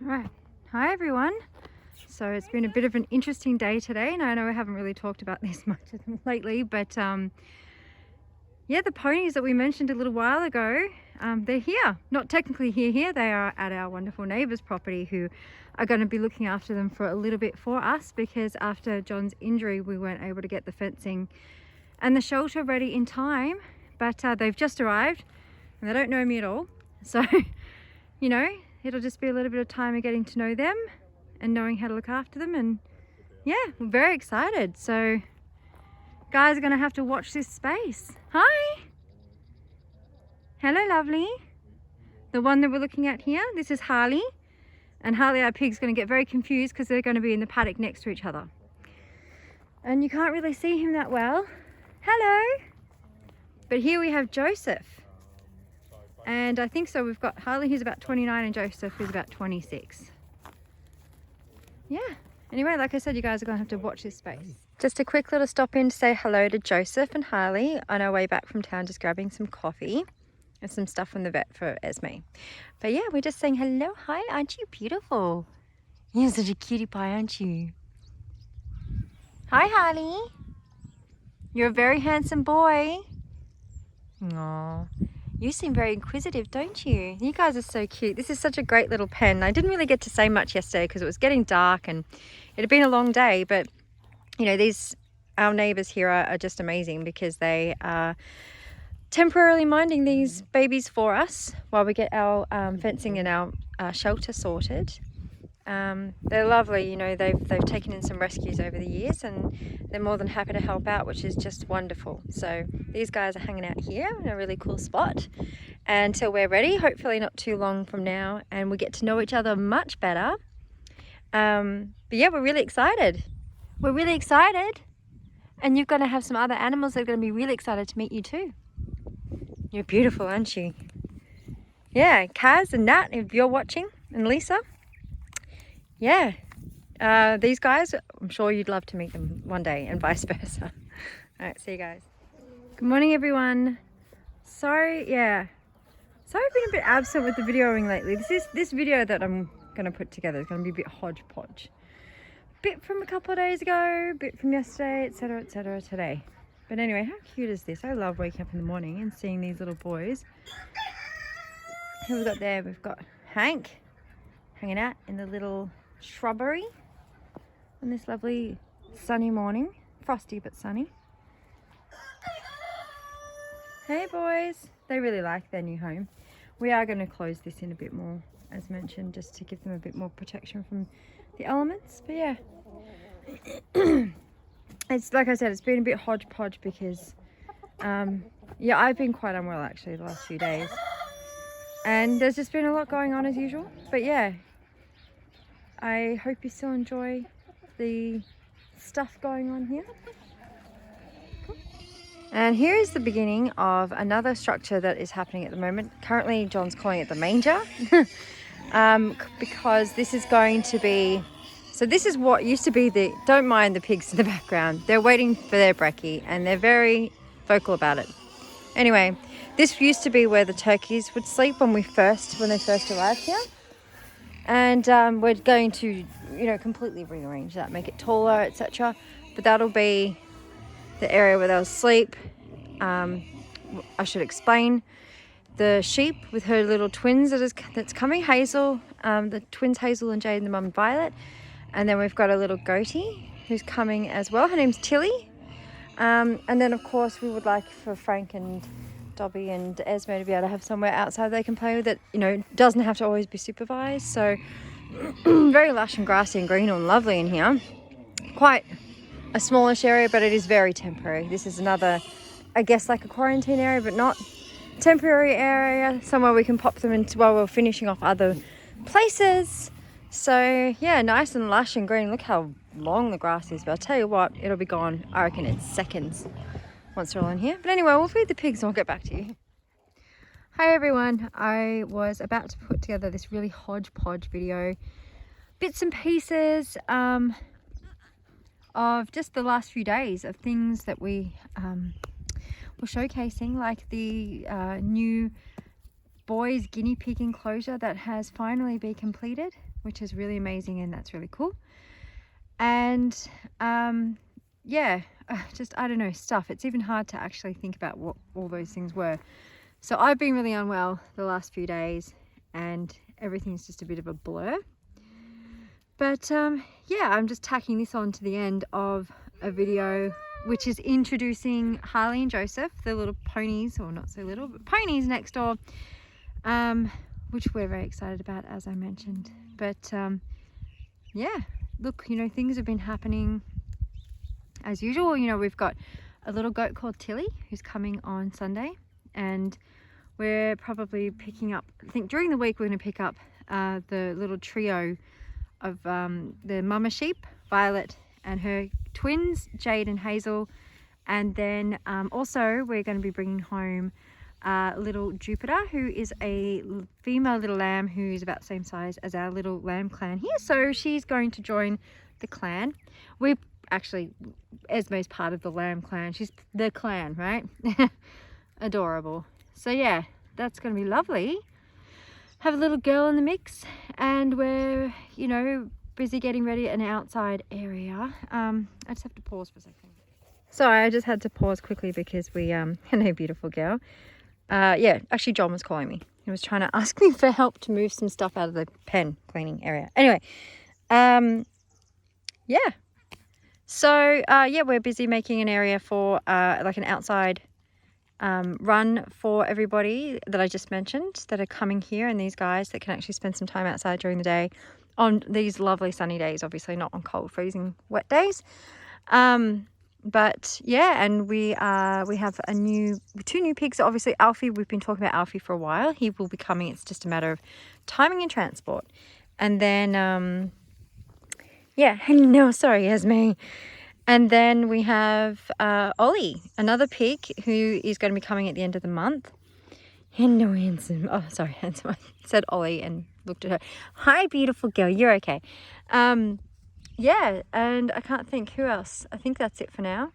Right. Hi everyone. So it's been a bit of an interesting day today, and I know I haven't really talked about this much lately, but yeah, the ponies that we mentioned a little while ago, they're here. Not technically here, they are at our wonderful neighbour's property who are going to be looking after them for a little bit for us, because after John's injury we weren't able to get the fencing and the shelter ready in time, but they've just arrived and they don't know me at all. So, you know, it'll just be a little bit of time of getting to know them and knowing how to look after them, and yeah, we're very excited. So guys are gonna have to watch this space. Hi. Hello, lovely. The one that we're looking at here, this is Harley. And Harley, our pig's gonna get very confused because they're gonna be in the paddock next to each other. And you can't really see him that well. Hello. But here we have Joseph. And I think so we've got Harley who's about 29 and Joseph who's about 26. Yeah. Anyway, like I said, you guys are gonna have to watch this space. Just a quick little stop in to say hello to Joseph and Harley on our way back from town, just grabbing some coffee and some stuff from the vet for Esme. But yeah, we're just saying hello. Hi, aren't you beautiful? You're such a cutie pie, aren't you? Hi, Harley. You're a very handsome boy. Aww. You seem very inquisitive, don't you? You guys are so cute. This is such a great little pen. I didn't really get to say much yesterday because it was getting dark and it had been a long day, but you know, our neighbors here are just amazing because they are temporarily minding these babies for us while we get our fencing and our shelter sorted. They're lovely, you know, they've taken in some rescues over the years and they're more than happy to help out, which is just wonderful. So these guys are hanging out here in a really cool spot until we're ready, hopefully not too long from now, and we get to know each other much better. But yeah, we're really excited. We're really excited. And you're going to have some other animals that are going to be really excited to meet you too. You're beautiful, aren't you? Yeah, Kaz and Nat, if you're watching, and Lisa. Yeah, these guys, I'm sure you'd love to meet them one day, and vice versa. All right, see you guys. Good morning, everyone. Sorry, I've been a bit absent with the videoing lately. This video that I'm gonna put together is gonna be a bit hodgepodge. Bit from a couple of days ago, bit from yesterday, etc. today. But anyway, how cute is this? I love waking up in the morning and seeing these little boys. Who we've got there? We've got Hank hanging out in the little shrubbery on this lovely sunny morning. Frosty but sunny. Hey boys. They really like their new home. We are going to close this in a bit more, as mentioned, just to give them a bit more protection from the elements. But yeah, it's like I said, it's been a bit hodgepodge because yeah, I've been quite unwell actually the last few days, and there's just been a lot going on as usual. But yeah, I hope you still enjoy the stuff going on here. And here is the beginning of another structure that is happening at the moment. Currently, John's calling it the manger because this is going to be, so this is what used to be the, don't mind the pigs in the background. They're waiting for their brekkie and they're very vocal about it. Anyway, this used to be where the turkeys would sleep when they first arrived here. And we're going to, you know, completely rearrange that, make it taller, etc. But that'll be the area where they'll sleep. I should explain the sheep with her little twins that's coming, Hazel, the twins Hazel and Jade, and the mum Violet. And then we've got a little goatee who's coming as well. Her name's Tilly. And then of course we would like for Frank and Dobby and Esme to be able to have somewhere outside they can play with it, you know, doesn't have to always be supervised. So very lush and grassy and green and lovely in here. Quite a smallish area, but it is very temporary. This is another, I guess, like a quarantine area, but not temporary area, somewhere we can pop them into while we're finishing off other places. So yeah, nice and lush and green. Look how long the grass is, but I'll tell you what, it'll be gone, I reckon, in seconds once they're all in here. But anyway, we'll feed the pigs and I'll get back to you. Hi everyone, I was about to put together this really hodgepodge video, bits and pieces of just the last few days of things that we were showcasing, like the new boys guinea pig enclosure that has finally been completed, which is really amazing, and that's really cool. And yeah, just, I don't know, stuff. It's even hard to actually think about what all those things were. So I've been really unwell the last few days and everything's just a bit of a blur. But yeah, I'm just tacking this on to the end of a video which is introducing Harley and Joseph, the little ponies, or not so little, but ponies next door, which we're very excited about, as I mentioned. But yeah, look, you know, things have been happening as usual. You know, we've got a little goat called Tilly who's coming on Sunday, and we're probably picking up, I think during the week we're going to pick up the little trio of the mama sheep, Violet and her twins, Jade and Hazel. And then also we're going to be bringing home little Jupiter, who is a female little lamb who's about the same size as our little lamb clan here. So she's going to join the clan. We actually, Esme's part of the lamb clan. She's the clan, right? Adorable. So yeah, that's going to be lovely. Have a little girl in the mix, and we're, you know, busy getting ready an outside area. I just have to pause for a second. Sorry, I just had to pause quickly because we hello beautiful girl. Yeah, actually John was calling me. He was trying to ask me for help to move some stuff out of the pen cleaning area. Anyway, yeah. So yeah, we're busy making an area for like an outside run for everybody that I just mentioned that are coming here, and these guys that can actually spend some time outside during the day on these lovely sunny days, obviously not on cold freezing wet days. But yeah, and we have two new pigs. Obviously Alfie, we've been talking about Alfie for a while. He will be coming. It's just a matter of timing and transport. And then yeah, no, sorry, Esme. And then we have Ollie, another pig who is going to be coming at the end of the month. Hello, handsome. Oh, sorry, handsome. I said Ollie and looked at her. Hi, beautiful girl. You're okay. Yeah, and I can't think who else. I think that's it for now.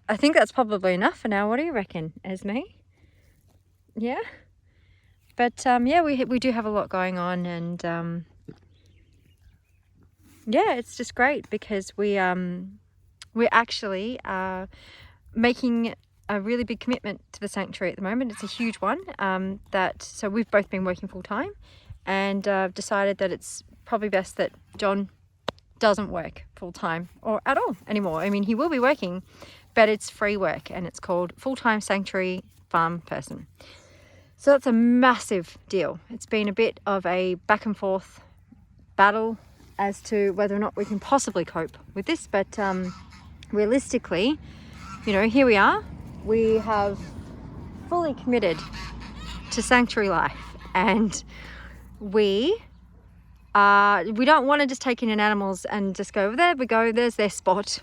I think that's probably enough for now. What do you reckon, Esme? Yeah? But yeah, we do have a lot going on, and yeah, it's just great because we're actually making a really big commitment to the sanctuary at the moment. It's a huge one. So we've both been working full time, and decided that it's probably best that John doesn't work full time or at all anymore. I mean, he will be working, but it's free work, and it's called full-time sanctuary farm person. So that's a massive deal. It's been a bit of a back and forth battle as to whether or not we can possibly cope with this, but realistically, you know, here we are. We have fully committed to sanctuary life, and we don't want to just take in animals and just go, there we go, there's their spot,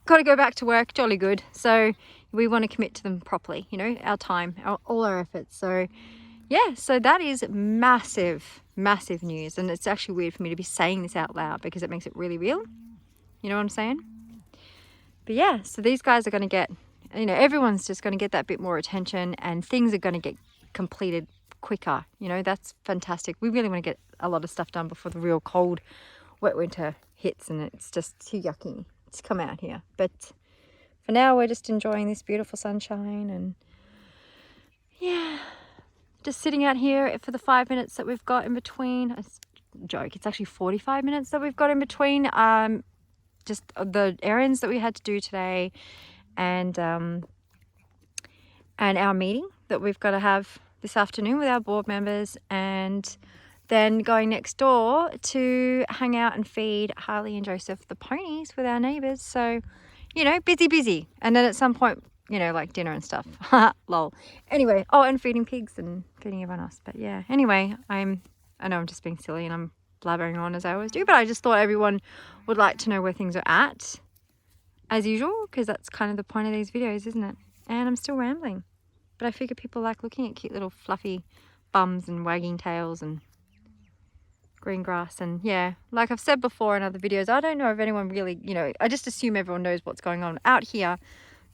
got to go back to work, jolly good. So we want to commit to them properly, you know, our time, all our efforts. So yeah, so that is massive news, and it's actually weird for me to be saying this out loud because it makes it really real, you know what I'm saying? But yeah, so these guys are going to get, you know, everyone's just going to get that bit more attention, and things are going to get completed quicker. You know, that's fantastic. We really want to get a lot of stuff done before the real cold, wet winter hits, and it's just too yucky to come out here. But for now, we're just enjoying this beautiful sunshine, and yeah, just sitting out here for the 5 minutes that we've got in between. It's a joke, it's actually 45 minutes that we've got in between. Just the errands that we had to do today, and our meeting that we've got to have this afternoon with our board members, and then going next door to hang out and feed Harley and Joseph the ponies with our neighbours. So, you know, busy. And then at some point, you know, like dinner and stuff. Lol. Anyway, oh, and feeding pigs and feeding everyone else. But yeah, anyway, I know I'm just being silly and I'm blabbering on as I always do, but I just thought everyone would like to know where things are at, as usual, because that's kind of the point of these videos, isn't it? And I'm still rambling, but I figure people like looking at cute little fluffy bums and wagging tails and green grass. And yeah, like I've said before in other videos, I don't know if anyone really, you know, I just assume everyone knows what's going on out here.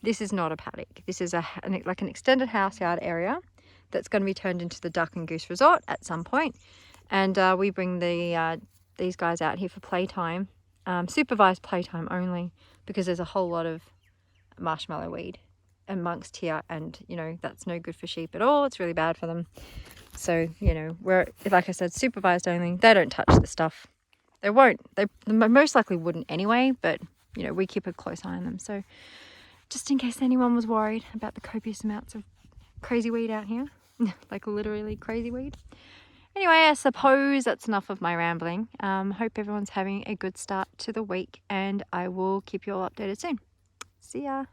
This is not a paddock. This is like an extended house yard area that's going to be turned into the duck and goose resort at some point. And we bring these guys out here for playtime, supervised playtime only, because there's a whole lot of marshmallow weed amongst here, and you know, that's no good for sheep at all. It's really bad for them. So, you know, we're, like I said, supervised only. They don't touch the stuff. They most likely wouldn't anyway, but you know, we keep a close eye on them. So just in case anyone was worried about the copious amounts of crazy weed out here, like literally crazy weed. Anyway, I suppose that's enough of my rambling. Hope everyone's having a good start to the week, and I will keep you all updated soon. See ya.